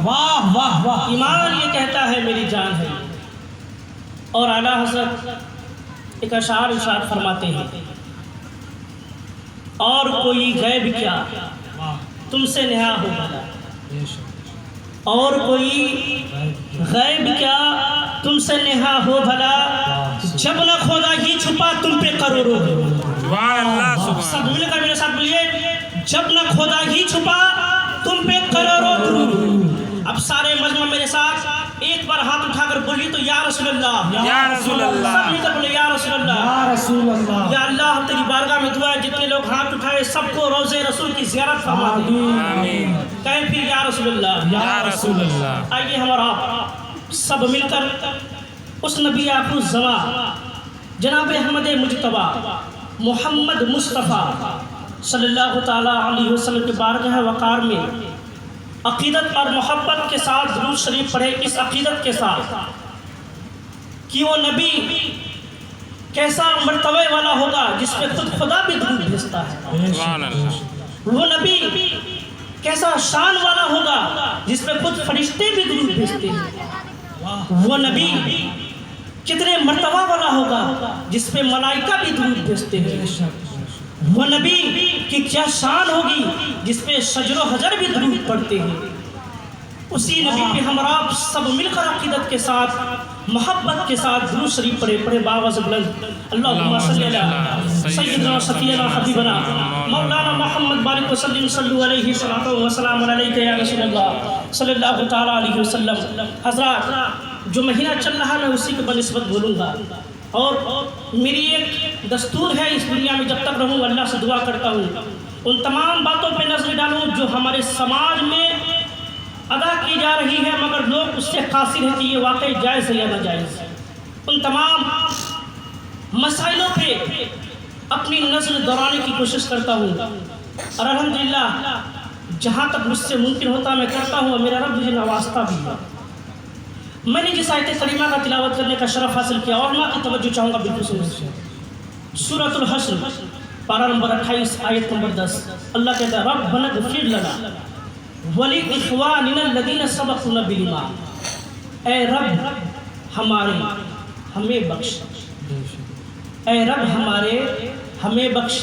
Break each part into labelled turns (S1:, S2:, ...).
S1: واہ واہ واہ.
S2: ایمان یہ کہتا ہے میری جان ہے. اور اعلیٰ حضرت ایک اشعار ارشاد فرماتے ہیں، اور کوئی غیب کیا تم سے نہا ہو بھلا، اور کوئی غیب کیا تم سے نہا ہو بھلا، جب نہ خدا ہی چھپا تم پہ کروڑوں. سب مل کر میرے ساتھ بولیے، جب نہ خدا ہی چھپا تم پہ کروڑوں درود. اب سارے مجمع میرے ساتھ ایک بار ہاتھ اٹھا کر بولیے تو یا رسول اللہ،
S1: یا رسول اللہ،
S2: سب مل کر بولے یا رسول اللہ،
S1: یا رسول اللہ.
S2: یا اللہ ہم تیری بارگاہ میں دعا ہے جتنے لوگ ہاتھ اٹھائے سب کو روضے رسول کی زیارت فرما دے.
S1: آمین.
S2: کہیں پھر یا رسول اللہ.
S1: یا رسول اللہ.
S2: آئیے ہم اور آپ سب مل کر اس نبی آخر الزمان جناب احمد مجتبی محمد مصطفیٰ صلی اللہ تعالیٰ علیہ وسلم کے بارگاہ وقار میں عقیدت اور محبت کے ساتھ درود شریف پڑھے، اس عقیدت کے ساتھ کہ وہ نبی کیسا مرتبے والا ہوگا جس پہ خود خدا بھی درود بھیجتا ہے. وہ نبی کیسا شان والا ہوگا جس پہ خود فرشتے بھی درود بھیجتے ہیں. وہ نبی کتنے مرتبہ والا ہوگا جس پہ ملائکہ بھی درود بھیجتے ہیں. وہ نبی کی کیا شان ہوگی جس پہ شجر و حجر بھی درود پڑھتے ہیں. اسی نبی پہ ہم آپ سب مل کر عقیدت کے ساتھ محبت کے ساتھ درود شریف پڑھے باواز بلند. اللہم صلی علی سیدنا و شفیعنا حبیبنا مولانا محمد بارک وسلم صلو علیہ صلاۃ و سلام علیک یا رسول اللہ صلی اللہ تعالیٰ علیہ وسلم. حضرات جو مہینہ چل رہا میں اسی کے بنسبت بولوں گا، اور میری ایک دستور ہے اس دنیا میں جب تک رہوں اللہ سے دعا کرتا ہوں ان تمام باتوں پہ نظر ڈالوں جو ہمارے سماج میں ادا کی جا رہی ہے مگر لوگ اس سے قاصر ہیں کہ یہ واقعی جائز ہے یا ناجائز. ان تمام مسائلوں پہ اپنی نظر دوڑانے کی کوشش کرتا ہوں اور الحمدللہ جہاں تک مجھ سے ممکن ہوتا میں کرتا ہوں اور میرا رب مجھے نوازتا بھی ہے. میں نے جس آیت کریمہ کا تلاوت کرنے کا شرف حاصل کیا اور میں کی توجہ چاہوں گا بالکل سنیں. سورۃ الحشر پارہ نمبر 28 آیت نمبر 10 اللہ کہتا ہے ربنا اغفر لنا ولاخواننا الذین سبقونا بالایمان. اے رب ہمارے ہمیں بخش، اے رب ہمارے ہمیں بخش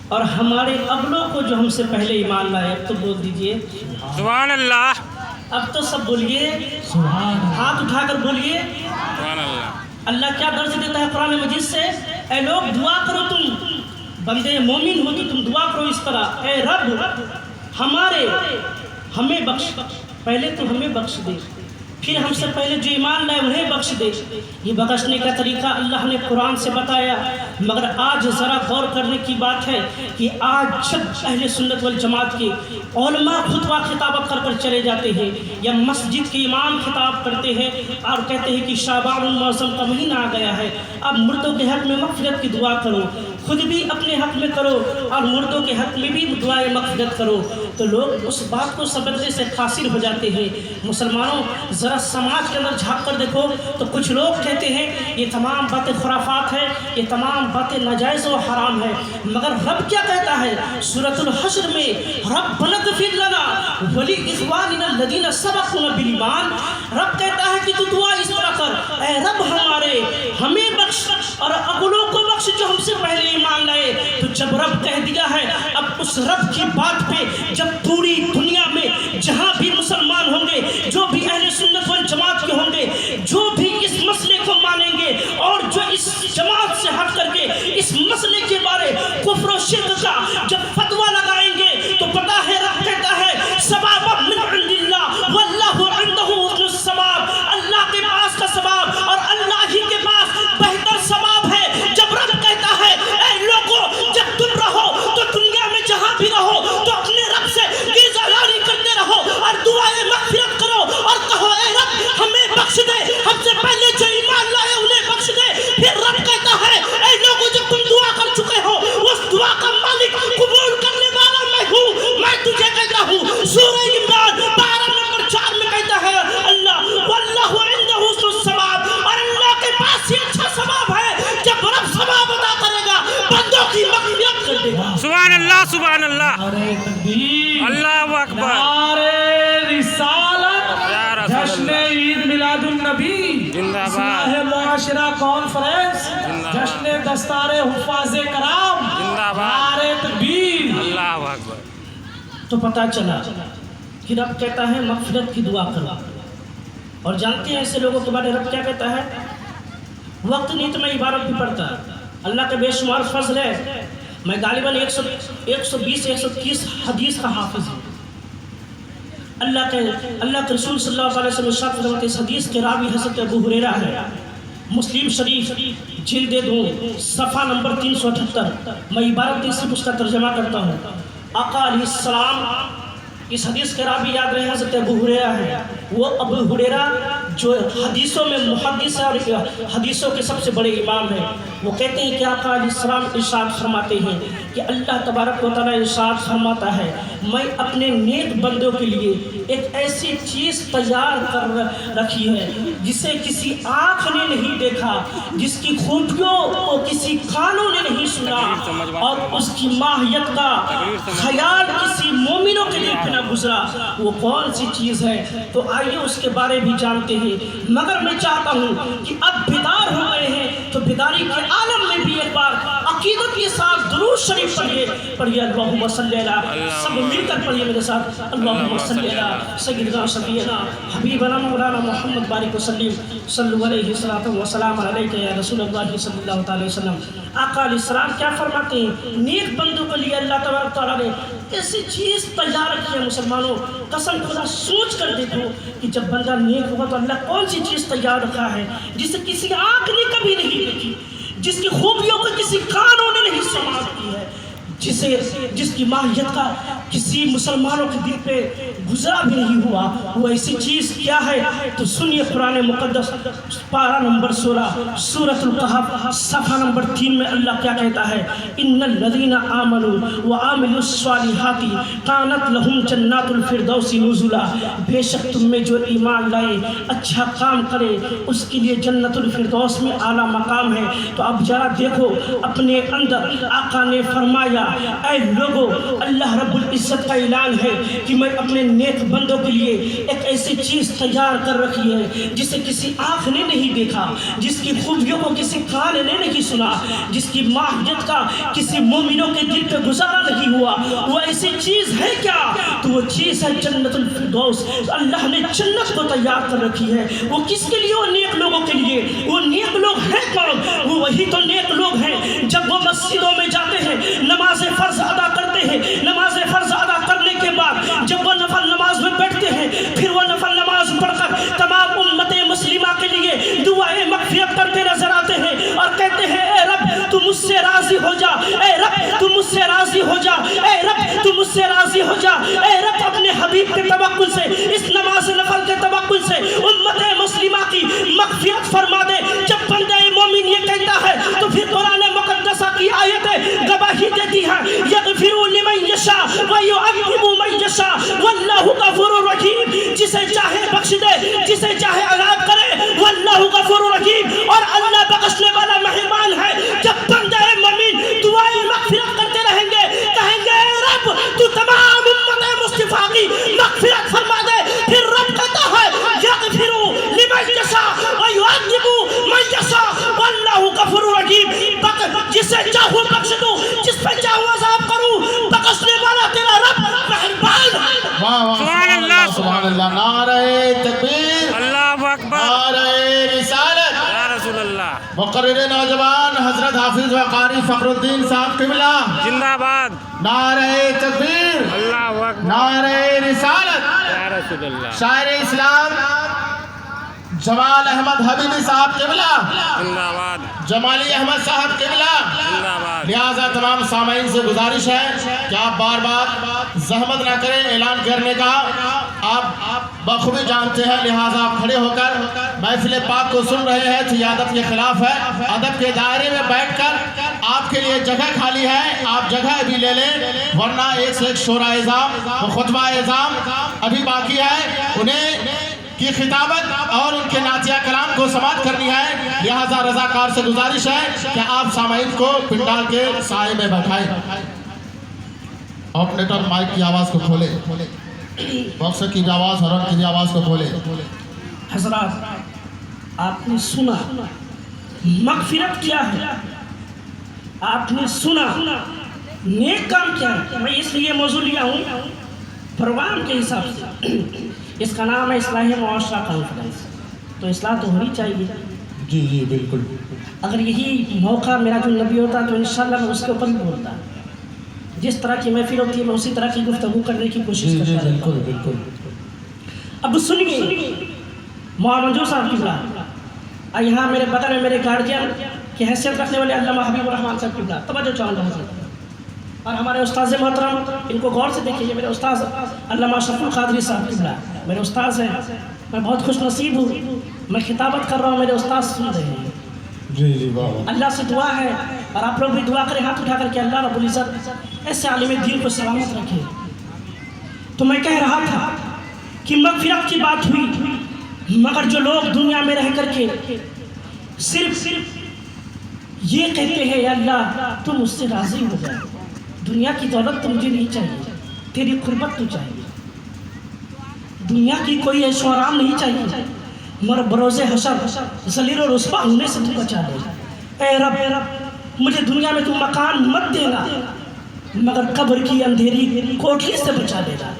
S2: اور ہمارے اگلوں کو جو ہم سے پہلے ایمان لائے. اب تو بول دیجئے
S3: سبحان اللہ.
S2: اب تو سب بولیے ہاتھ اٹھا کر بولیے
S3: سبحان اللہ.
S2: اللہ کیا درس دیتا ہے قرآن مجید سے، اے لوگ دعا کرو، تم بندے مومن ہو تو تم دعا کرو اس طرح، اے رب ہمارے ہمیں بخش، پہلے تو ہمیں بخش دے، پھر ہم سے پہلے جو ایمان لائے انہیں بخش دے. یہ بخشنے کا طریقہ اللہ نے قرآن سے بتایا، مگر آج ذرا غور کرنے کی بات ہے کہ آج جب اہل سنت والجماعت کے علماء خطبہ خطابت کر چلے جاتے ہیں یا مسجد کے امام خطاب کرتے ہیں اور کہتے ہیں کہ شعبان المعظم کا مہینہ آ گیا ہے، اب مردوں کے حق میں مغفرت کی دعا کرو، خود بھی اپنے حق میں کرو اور مردوں کے حق میں بھی دعائے مغفرت کرو، تو لوگ اس بات کو سمجھنے سے قاصر ہو جاتے ہیں. مسلمانوں ذرا سماج کے اندر جھانک کر دیکھو تو کچھ لوگ کہتے ہیں یہ تمام باتیں خرافات ہیں، یہ تمام باتیں ناجائز و حرام ہیں، مگر رب کیا کہتا ہے سورۃ الحشر میں ربنا اغفر لنا ولاخواننا الذین سبقونا بالایمان. رب کہتا ہے کہ تو دعا اس طرح کر، اے رب ہمارے ہمیں بخش اور اگلوں کو بخش جو ہم سے پہلے ایمان لائے. تو جب رب کہہ دیا ہے اب اس رب کی بات پہ جب پوری دنیا میں جہاں بھی مسلمان ہوں گے، جو بھی اہل سنت والجماعت کے ہوں گے، جو بھی اس مسئلے کو مانیں گے اور جو اس جماعت سے ہٹ کر کے اس مسئلے کے بارے کفر و شرک کا جب فتویٰ لگائیں گے تو پتہ ہے رب کہتا ہے ثواب من عند اللہ واللہ عندہ حسن الثواب. اللہ کے پاس کا ثواب اور اللہ ہی کے پاس بہتر ثواب ہے. جب رب کہتا ہے اے لوگوں جب تم رہو تو دنیا میں جہاں بھی رہو تو اپنے رب سے گرزالاری کرتے رہو اور دعا
S4: جشن عید میلاد النبی،
S3: زندہ باد۔
S4: اصلاح معاشرہ کانفرنس،
S3: زندہ باد۔
S4: جشن دستار حفاظ کرام،
S3: زندہ باد۔
S4: نعرہ تکبیر۔
S3: اللہ اکبر۔
S2: تو پتہ چلا کہ رب کہتا ہے مغفرت کی دعا کرو، اور جانتے ہیں ایسے لوگوں کے بارے رب کیا کہتا ہے؟ وقت نہیں تو میں عبارت بھی پڑھتا، اللہ کا بے شمار فضل ہے، میں غالباً 120-130 حدیث کا حافظ ہوں۔ اللہ کے رسول صلی اللہ علیہ وسلم ارشاد فرماتے ہیں، اس حدیث کے راوی حضرت ابو ہریرہ ہے، مسلم شریف جلد 2 صفحہ نمبر 378۔ میں عبارت نہیں صرف اس کا ترجمہ کرتا ہوں۔ آقا علیہ السلام، اس حدیث کے راوی یاد رہے حضرت ابو ہریرہ ہے، وہ ابو ہریرہ جو حدیثوں میں محدث ہے اور حدیثوں کے سب سے بڑے امام ہیں، وہ کہتے ہیں کہ آقا علیہ السلام ارشاد فرماتے ہیں کہ اللہ تبارک و تعالیٰ ارشاد فرماتا ہے، میں اپنے نیک بندوں کے لیے ایک ایسی چیز تیار کر رکھی ہے جسے کسی آنکھ نے نہیں دیکھا، جس کی خوبیوں کو کسی کانوں نے نہیں سنا، اور اس کی ماہیت کا خیال کسی مومنوں کے دل پہ نہ گزرا۔ وہ کون سی چیز ہے؟ تو آئیے اس کے بارے بھی جانتے ہیں، مگر میں چاہتا ہوں کہ اب بیدار ہو گئے ہیں تو بیداری کے عالم میں بھی ایک بار عقیدت کے ساتھ درود شریف پڑھیے اللہم صلی علی، سب مل کر پڑھیے میرے ساتھ، اللہم صلی علی سیدنا شفیعنا حبیبنا مولانا محمد بارک وسلم، صلو علیہ وسلم علیک یا رسول اللہ صلی اللہ علیہ وسلم۔ آقا علیہ السلام کیا فرماتے ہیں؟ نیک بندوں کے لیے اللہ تبارک تعالیٰ نے ایسی چیز تیار رکھی ہے مسلمانوں، قسم خدا سوچ کر دیکھو کہ جب بندہ نیک ہوگا تو اللہ کون سی چیز تیار رکھا ہے جسے کسی آنکھ نے کبھی نہیں دیکھی، جس کی خوبیوں کو کسی کانوں نے نہیں سماعت کی ہے، جس کی ماہیت کا کسی مسلمانوں کے دل پہ گزرا بھی نہیں ہوا، وہ ایسی چیز کیا ہے؟ تو سنیے قرآن مقدس پارہ نمبر 16 سورۃ الکہف صفحہ نمبر 3 میں اللہ کیا کہتا ہے؟ ان الذین آمنوا وعملوا الصالحات کانت لہم جنات الفردوس نزلا، بے شک تم میں جو ایمان لائے اچھا کام کرے اس کے لیے جنت الفردوس میں اعلیٰ مقام ہے۔ تو اب ذرا دیکھو اپنے اندر، آقا نے فرمایا اے لوگو، اللہ رب العزت کا اعلان ہے کہ میں اپنے نیک بندوں کے لیے ایک ایسی چیز تیار کر رکھی ہے جسے کسی آنکھ نے نہیں دیکھا، جس کی خوبیوں کو کسی کان نے نہیں سنا، جس کی ماہیت کا کسی مومنوں کے دل پہ گزارا نہیں ہوا، وہ ایسی چیز ہے کیا؟ تو وہ چیز ہے جنت الفردوس۔ اللہ نے جنت کو تیار کر رکھی ہے، وہ کس کے لیے؟ وہ نیک لوگوں کے لیے۔ وہ نیک لوگ ہیں کون؟ وہ وہی تو نیک لوگ ہیں جب وہ مسجدوں میں جاتے ہیں، نماز فرض ادا کرتے ہیں، نماز فرض ادا کرنے کے بعد جب وہ نفل نماز میں بیٹھتے ہیں، پھر وہ نفل نماز پڑھ کر تمام امت مسلمہ کے لیے دعائیں مغفرت کرتے نظر آتے ہیں اور کہتے ہیں اے رب تو مجھ سے راضی ہو جا، اے رب تو مجھ سے راضی ہو جا، اے رب تو مجھ سے راضی ہو جا، اے رب اپنے حبیب کے توکل سے، اس نماز نفل کے توکل سے امت مسلمہ کی مغفرت فرما دے۔ جب بندہ مومن یہ کہتا ہے تو پھر قرآن مقدسہ کی آیتیں گواہی دیتی ہیں، یغفر لمن یشاء ویعذب من یشاء واللہ غفور رحیم، جسے چاہے بخش دے، جسے چاہے عذاب کرے، واللہ غفور رحیم، اور اللہ بخشنے والا مہربان ہے۔ جب بندہ مومن دعائیں مغفرت کرتے رہیں گے، کہیں گے اے رب تو تمام امت مصطفیٰ کی مغفرت فرما دے، پھر رب کہتا ہے یغفر لمن یشاء ویعذب من یشاء واللہ غفور رحیم، جسے چاہوں بخش دوں، جس پہ چاہوں عذاب کروں، بخشنے والا تیرا رب مہربان ہے۔
S3: سبحان اللہ،
S5: سبحان اللہ، نعرہ تکبیر،
S3: اللہ اکبر،
S5: نعرہ رسالت۔
S3: یا رسول اللہ،
S5: مقرر نوجوان حضرت حافظ و قاری فخر الدین صاحب قبلہ،
S3: زندہ باد،
S5: نعرہ تکبیر،
S3: اللہ اکبر،
S5: نعرہ رسالت۔
S3: یا رسول اللہ،
S5: شاعر اسلام جمال احمد حبیبی صاحب قبلہ،
S3: زندہ باد،
S5: جمالی احمد صاحب قبلہ۔
S3: زندہ باد،
S5: لہٰذا تمام سامعین سے گزارش ہے کہ آپ بار بار زحمت نہ کریں اعلان کرنے کا، آپ بخوبی جانتے ہیں، لہٰذا آپ کھڑے ہو کر محفل پاک کو سن رہے ہیں، یہ عادت کے خلاف ہے۔ ادب کے دائرے میں بیٹھ کر آپ کے لیے جگہ خالی ہے، آپ جگہ بھی لے لیں، ورنہ ایک سے ایک شورا اعظام، خطبہ اعظام ابھی باقی ہے، انہیں کی خطابت اور ان کے نعتیہ کلام کو سماعت کرنی ہے، لہذا رضاکار سے گزارش ہے کہ آپ سامعین کو پنڈال کے سائے میں بیٹھائیں۔ آپریٹر مائک کی آواز کو کھولے، باکسر کی بھی آواز، ہارن کی بھی آواز کو کھولے۔
S2: حضرات آپ نے سنا مغفرت کیا ہے، آپ نے سنا نیک کام کیا ہے. میں اس لیے موضوع لیا ہوں پروگرام کے حساب سے. اس کا نام ہے اصلاح معاشرہ کانفرنس. تو اصلاح تو ہونی چاہیے.
S5: جی جی بالکل.
S2: اگر یہی موقع میرا جو نبی ہوتا تو انشاءاللہ میں اس کے اوپر بھی بولتا. جس طرح کی محفل ہوتی ہے میں اسی طرح کی گفتگو کرنے کی کوشش کرتا ہوں.
S5: بالکل بالکل.
S2: اب سنیے منظور صاحب کی بات. یہاں میرے بغل میں میرے گارجین کی حیثیت رکھنے والے علامہ حبیب الرحمان صاحب کی بات توجہ چاہوں گا حضرت. اور ہمارے استاذ محترم ان کو غور سے دیکھیے. میرے استاذ علامہ اشرف القادری صاحب کی بات میرے استاذ ہیں. میں بہت خوش نصیب ہوں. میں خطابت کر رہا ہوں، میرے استاذ سن رہے ہیں.
S5: جی جی واہ.
S2: اللہ سے دعا ہے اور آپ لوگ بھی دعا کریں ہاتھ اٹھا کر کے اللہ رب العزت ایسے عالم دین کو سلامت رکھے. تو میں کہہ رہا تھا کہ مغفرت کی بات ہوئی، مگر جو لوگ دنیا میں رہ کر کے صرف یہ کہتے ہیں یا اللہ تم مجھ سے راضی ہو جائے، دنیا کی دولت تو مجھے نہیں چاہیے، تیری قربت تو چاہیے، دنیا کی کوئی عیش و آرام نہیں چاہیے، مگر بروز حشر ذلیل و رسوا ہونے سے تو بچا لے. اے رب مجھے دنیا میں تو مکان مت دینا مگر قبر کی اندھیری کوٹھی سے بچا لینا.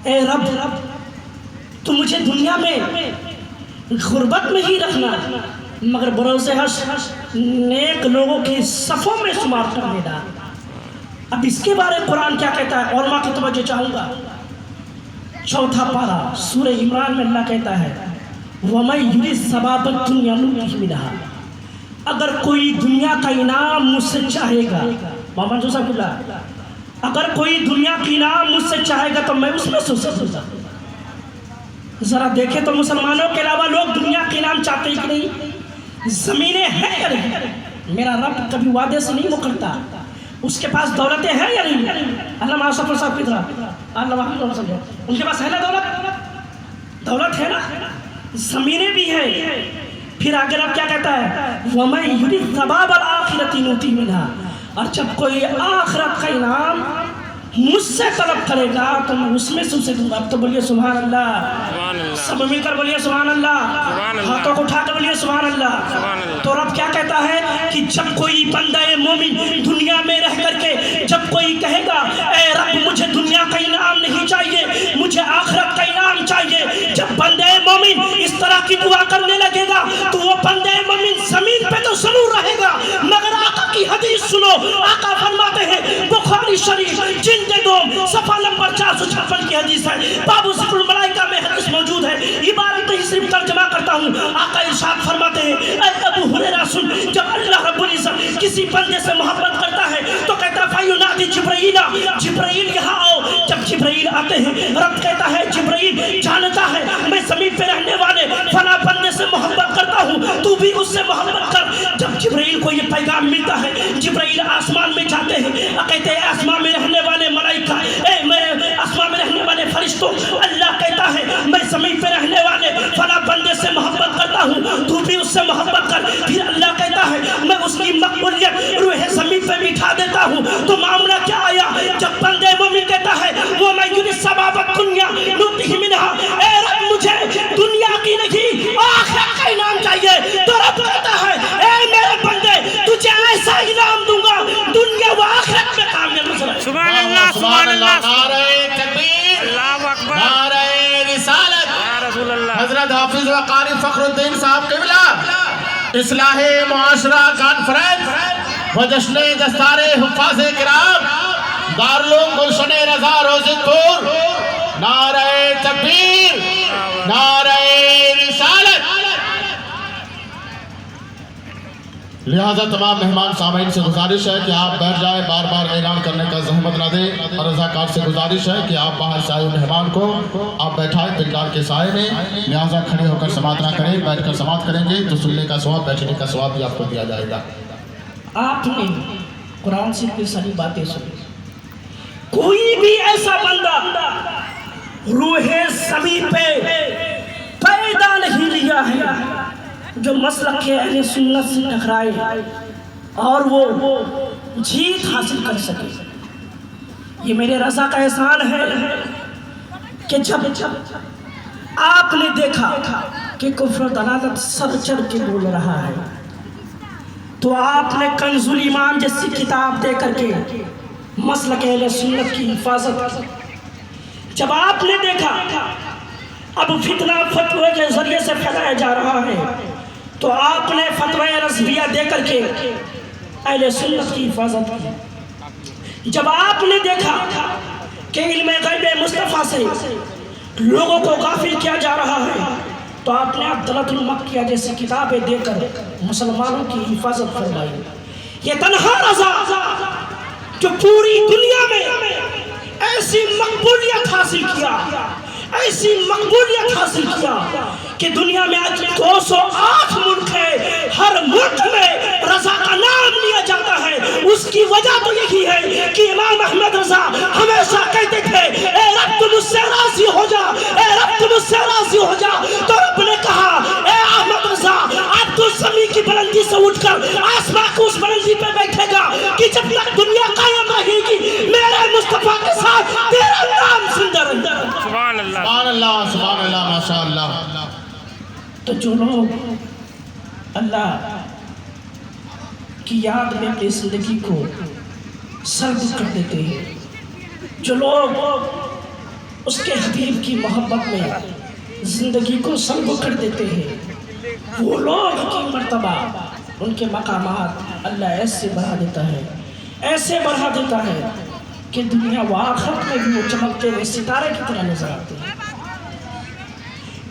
S2: اے رب تو مجھے دنیا میں غربت میں ہی رکھنا مگر بروز حشر نیک لوگوں کی صفوں میں شمار کر لینا. اب اس کے بارے قرآن کیا کہتا ہے؟ علماء کی توجہ چاہوں گا. 4 پارہ سورہ عمران میں اللہ کہتا ہے وَمَن يُرِدْ ثَوَابَ الدُّنْيَا نُؤْتِهِ مِنْهَا. اگر کوئی دنیا کا انعام مجھ سے چاہے گا، محمد صاحب اللہ، اگر کوئی دنیا کا انعام مجھ سے چاہے گا تو میں اس میں سے دوں گا. ذرا دیکھیں تو مسلمانوں کے علاوہ لوگ دنیا کا انعام چاہتے ہیں کہ نہیں؟ زمینیں ہیں یا نہیں؟ میرا رب کبھی وعدے سے نہیں مکرتا. اس کے پاس دولتیں ہیں یا نہیں؟ علامہ اشرف صاحب کی طرح ان کے پاس ہے نا دولت ہے نا، زمینیں بھی ہیں. پھر آگے رب کیا کہتا ہے وَمَن يُرِدْ ثَوَابَ الْآخِرَةِ نُؤْتِهِ مِنْهَا. اور جب کوئی آخرت کا انعام مجھ سے طلب کرے گا تو میں اس میں سے اسے دوں گا. اب تو بولیے سبحان اللہ. سب مل کر بولیے سبحان اللہ. ہاتھوں کو اٹھا کر بولیے سبحان اللہ. تو رب کیا کہتا ہے کہ جب کوئی بندہ مومن دنیا میں رہ کر کے جب کوئی کہے گا اے رب مجھے دنیا کا انعام نہیں چاہیے، مجھے آخرت کا انعام چاہیے، جب بندہ مومن اس طرح کی دعا کرنے لگے گا تو وہ بندہ مومن زمین پہ تو ضرور رہے گا مگر آقا کی حدیث سنو. آقا فرماتے ہیں بخاری شریف جلد 2 صفحہ نمبر 456 کی حدیث ہے، باب ذکر الملائکہ میں حدیث موجود ہے. عبارت ہی صرف ترجمہ کرتا ہوں. آقا ارشاد فرماتے ہیں اے ابو ہریرہ سن، جب اللہ رب العزت کسی بندے سے محبت کرتا ہے تو کہتا ہے فَيُنَادِي جِبْرَائِيلَ، جبرائیل یہاں آؤ. جب جبرائیل آتے ہیں رب کہتا ہے جبرائیل جانتا ہے میں زمین پہ رہنے والے فلاں بندے سے محبت کرتا ہوں، تو بھی اس سے محبت کر. جب جبرائیل کو یہ پیغام ملتا ہے جبرائیل آسمان میں جاتے ہیں، کہتے ہیں آسمان میں رہنے والے ملائکہ، اے میرے آسمان میں رہنے والے فرشتوں، اللہ کہتا ہے میں زمین پہ رہنے والے فلاں بندے سے محبت کرتا ہوں، تو بھی اس سے محبت کر. پھر اللہ کہتا ہے میں اس کی مقبولیت روح زمین پہ بٹھا دیتا ہوں. تو معاملہ کیا آیا؟ جب بندے مومن کہتا ہے وہ میں یُرِدْ ثَوَابَ الدُّنْيَا نُؤْتِهِ مِنْهَا، اے رب مجھے دنیا کی نہیں آخرت کا انعام چاہیے. تو رب کہتا ہے اے میرے بندے تجھے ایسا انعام دوں گا دنیا و آخرت میں کامیاب ہو.
S3: سبحان اللہ سبحان اللہ.
S5: نعرہ تکبیر،
S3: اللہ اکبر.
S5: نعرہ رسالت.
S3: یا رسول اللہ.
S5: حضرت حافظ و قاری فخر الدین صاحب قبلہ اصلاح معاشرہ کانفرنس و جشن دستار حفاظ کرام دارالعلوم گلشن رضا روزن پور. نعرہ تکبیر، نعرہ رسالت. لہذا تمام مہمان سامعین سے گزارش ہے کہ آپ بیٹھ جائیں، بار بار اعلان کرنے کا زحمت نہ دیں. اور رضاکار سے گزارش ہے کہ آپ باہر سے آئے مہمان کو آپ بیٹھائیں پنڈال کے سائے میں. لہذا کھڑے ہو کر سماعت نہ کریں، بیٹھ کر سماعت کریں گے تو سننے کا ثواب، بیٹھنے کا ثواب بھی آپ کو دیا جائے گا.
S2: آپ نے قرآن سے اتنی ساری باتیں سنی. کوئی بھی ایسا بندہ روح زمین پہ پیدا نہیں لیا ہے جو مسلک کے اہل سنت سے ٹکرائے اور وہ جیت حاصل کر سکے. یہ میرے رضا کا احسان ہے کہ جب آپ نے دیکھا کہ کفر و دلالت سر چڑھ کے بول رہا ہے تو آپ نے کنز الایمان جیسی کتاب دے کر کے مسلک اہل سنت کی حفاظت کی۔ جب آپ نے دیکھا اب فتنہ فتوے کے ذریعے سے پھیلایا جا رہا ہے تو آپ نے فتوی رضویہ دے کر کے اہل سنت کی حفاظت کی۔ جب آپ نے دیکھا کہ علم غیب مصطفیٰ سے لوگوں کو غافل کیا جا رہا ہے تو آپ نے عبداللہ المکیہ جیسی کتابیں دے کر مسلمانوں کی حفاظت فرمائی۔ یہ تنہا رضا جو پوری دنیا میں ایسی مقبولیت حاصل کیا، ایسی مقبولیت حاصل کیا کہ دنیا میں آج 208 ملک ہے، ہر ملک میں رضا کا نام لیا جاتا ہے۔ اس کی وجہ تو یہی ہے کہ امام احمد رضا ہمیشہ کہتے تھے اے رب تو مجھ سے راضی ہو جا، اے رب تو مجھ سے راضی ہو جا۔ تو رب نے کہا اے احمد رضا اب تو زمین کی بلندی سے اٹھ کر آسمان کو اس بلندی پہ بیٹھے گا کہ جب تک دنیا قائم رہے گی میرے مصطفیٰ کے ساتھ تیرا نام زندہ رہے گا۔
S3: سبحان اللہ
S5: سبحان اللہ سبحان اللہ ماشاء اللہ۔
S2: تو جو لوگ اللہ کی یاد میں اپنی زندگی کو سرد کر دیتے ہیں، جو لوگ اس کے حبیب کی محبت میں زندگی کو سرد کر دیتے ہیں، وہ لوگ کی مرتبہ ان کے مقامات اللہ ایسے بڑھا دیتا ہے، ایسے بڑھا دیتا ہے کہ دنیا و آخرت میں بھی وہ چمکتے ہوئے ستارے کی طرح نظر آتے ہیں۔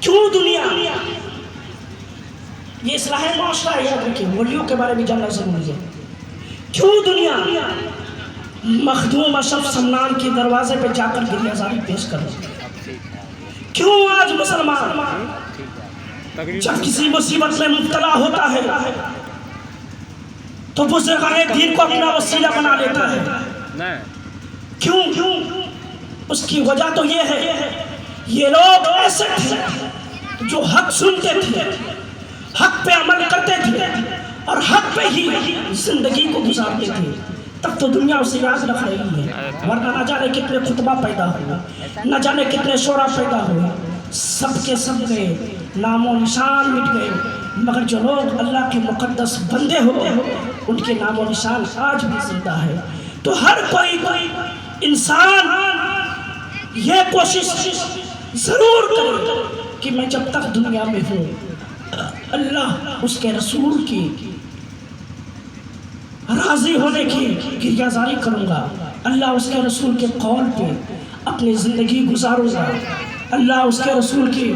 S2: کیوں دنیا یہ اصلاح معاشرہ یاد رکھیں، ولیوں کے بارے میں جاننا ضروری ہے۔ کیوں دنیا مخدوم اشرف سمنان کے دروازے پہ جا کر گریہ زاری پیش کر رہی ہے؟ کیوں آج مسلمان جب کسی مصیبت میں مبتلا ہوتا ہے تو بزرگان دین کو اپنا وسیلہ بنا لیتا ہے؟ کیوں؟ اس کی وجہ تو یہ ہے یہ لوگ ایسے تھے جو حق سنتے تھے، حق پہ عمل کرتے تھے اور حق پہ ہی زندگی کو گزارتے تھے، تب تو دنیا اسے یاد رکھ رہی ہے۔ ورنہ نہ جانے کتنے خطبہ پیدا ہوئے، نہ جانے کتنے شعرا پیدا ہوئے، سب کے سب گئے، نام و نشان مٹ گئے، مگر جو لوگ اللہ کے مقدس بندے ہوئے ان کے نام و نشان آج بھی زندہ ہے۔ تو ہر کوئی انسان یہ کوشش ضرور کرے کہ میں جب تک دنیا میں ہوں اللہ اس کے رسول کی راضی ہونے کی گریہ زاری کروں گا، اللہ اس کے رسول کے قول پہ اپنی زندگی گزاروں گا، اللہ اس کے رسول کی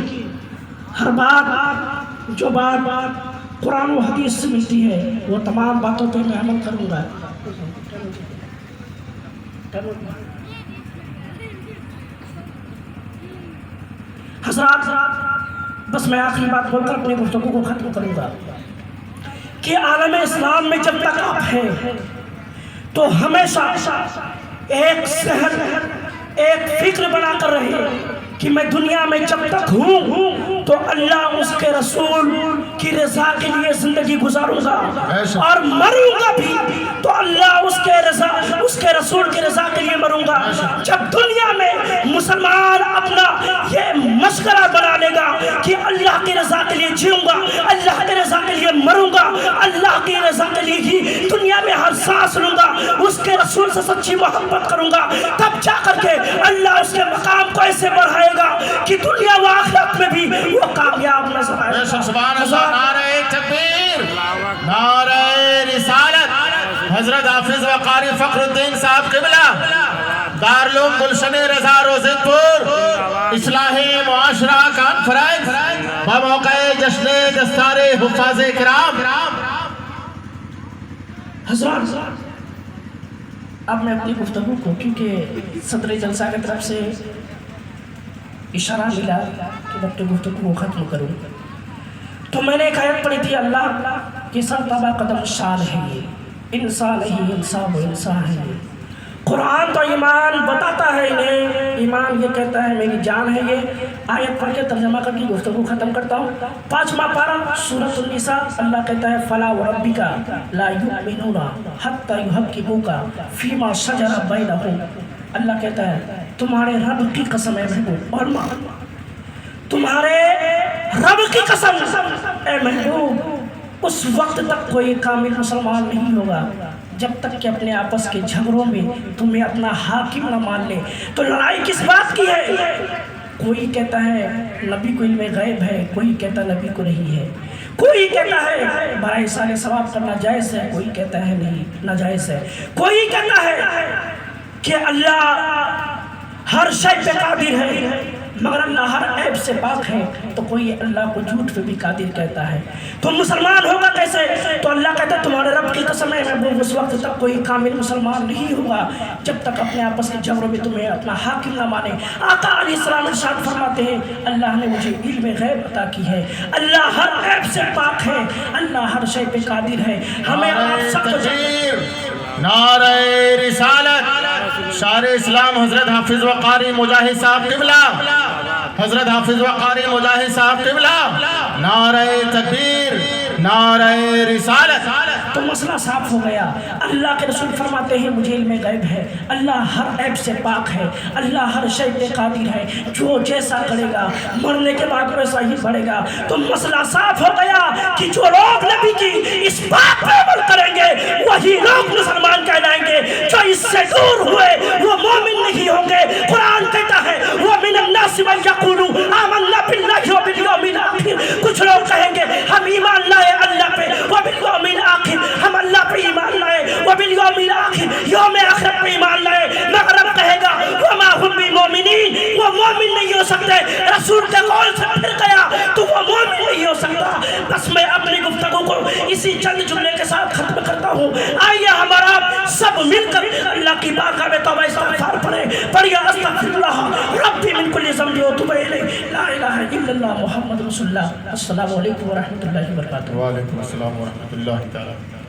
S2: ہر بات جو بات قرآن و حدیث سے ملتی ہے وہ تمام باتوں پہ میں عمل کروں گا۔ حضرات بس میں آخری بات بول کر اپنی گفتگو کو ختم کروں گا کہ عالم اسلام میں جب تک آپ ہیں تو ہمیشہ ایک ذہن ایک فکر بنا کر رہے کہ میں دنیا میں جب تک ہوں تو اللہ اس کے رسول کی رضا کے لیے زندگی گزاروں گا اور مروں گا بھی تو اللہ اس کے رسول کی رضا کے لیے مروں گا۔ جب دنیا میں مسلمان اپنا یہ مشغلہ بنا لے گا کہ اللہ کی رضا کے لیے جیوں گا، اللہ کی رضا کے لیے مروں گا، اللہ کی رضا کے لیے ہی دنیا میں ہر سانس لوں گا، اس کے رسول سے سچی محبت کروں گا، تب جا کر کے اللہ اس کے مقام کو ایسے بڑھائے گا کہ دنیا و آخرت میں بھی وہ کامیاب نظر آئے گا۔
S5: سبحان اللہ، نعرہ تکبیر، نعرہ رسالت۔ حضرت حافظ و قاری فخر الدین صاحب قبلہ دارالعلوم گلشن رضا روزت پور اصلاح معاشرہ کانفرنس بموقع جشن دستار حفاظ کرام۔
S2: حضرات اب میں اپنی گفتگو کو کیونکہ صدر جلسہ کی طرف سے اشارہ ملا کہ وقت گفتگو کو ختم کروں تو میں نے ایک آیت پڑھی تھی، اللہ کی سرتابہ قدم شان ہے یہ، انسان ہی انسان و انسان ہے یہ۔ قرآن تو ایمان بتاتا ہے انہیں، ایمان یہ کہتا ہے میری جان ہے یہ۔ آیت پڑھ کے ترجمہ کر کے گفتگو ختم کرتا ہوں۔ 5واں پارہ سورۃ النساء، اللہ کہتا ہے فَلَا وَرَبِّكَ لَا يُؤْمِنُونَ حَتَّى يُحَكِّمُوكَ فِيمَا شَجَرَ بَيْنَهُمْ۔ اللہ کہتا ہے تمہارے رب کی قسم ہے محبوب اور تمہارے رب کی قسم اے محبوب اس وقت تک کوئی کامل مسلمان نہیں ہوگا جب تک کہ اپنے آپس کے جھگڑوں میں تمہیں اپنا حاکم نہ مان لے. تو لڑائی کس بات کی ہے؟ کوئی کہتا ہے نبی کو علم غیب ہے، کوئی کہتا نبی کو نہیں ہے، کوئی کہتا ہے برائے سال ثواب کرنا جائز ہے، کوئی کہتا ہے نہیں ناجائز ہے، کوئی کہتا ہے کہ اللہ ہر شے پہ قادر ہے مگر اللہ ہر عیب سے پاک ہے، تو کوئی اللہ کو جھوٹ پہ بھی قادر کہتا ہے. تو مسلمان ہوگا کیسے؟ تو اللہ کہتا ہے تمہارے رب کی قسم ہے محبوب اس وقت تک کوئی کامل مسلمان نہیں ہوگا جب تک اپنے آپس کے جھگڑوں میں تمہیں اپنا حاکم نہ مانے. آقا علیہ السلام ارشاد فرماتے ہیں اللہ نے مجھے علم غیب عطا کی ہے، اللہ ہر عیب سے پاک ہے، اللہ ہر شے پہ قادر ہے. ہمیں آپ سب کو
S5: نعرہ رسالت شار اسلام حضرت حافظ و قاری مجاہد صاحب قبلہ، حضرت حافظ و قاری مجاہد صاحب قبلہ، نعرہ تکبیر، نعرہ رسالت.
S2: تو مسئلہ صاف ہو گیا. اللہ کے رسول فرماتے ہیں مجھے علم غیب ہے، اللہ ہر عیب سے پاک ہے، اللہ ہر شے پہ قادر ہے، جو جیسا کرے گا مرنے کے بعد ویسا ہی پڑے گا. تو مسئلہ صاف ہو گیا کہ جو لوگ نبی کی اس بات پہ عمل کریں گے وہی لوگ مسلمان کہلائیں گے، جو اس سے دور ہوئے وہ مومن نہیں ہوں گے. قرآن کہتا ہے وَمِنَ النَّاسِ مَن يَقُولُ آمَنَّا بِاللَّهِ وَبِالْيَوْمِ الْآخِرِ. کچھ لوگ کہیں گے ہم ایمان لائے اللہ پہ، وَبِالْيَوْمِ الْآخِرِ ہم اللہ پہ ایمان لائے، وَبِالْيَوْمِ الْآخِرِ یوم آخرت پہ ایمان لائے. مگر اب کہے گا وَمَا هُمْ بِمُؤْمِنِينَ وہ مومن نہیں ہو سکتے. رسول کے قول سے پھر گیا تو وہ مومن نہیں ہو سکتا. بس میں اپنی گفتگو کو اسی چند جملے کے ساتھ ختم کرتا ہوں. آئیے ہمارا سب مل کر اللہ کی بارگاہ میں توبہ استغفار پڑھیں استغفر اللہ ربی من کل ذنب واتوب الیہ لا الہ الا اللہ محمد رسول اللہ. السلام علیکم ورحمۃ اللہ وبرکاتہ.
S5: وعلیکم السلام ورحمۃ اللہ تعالی.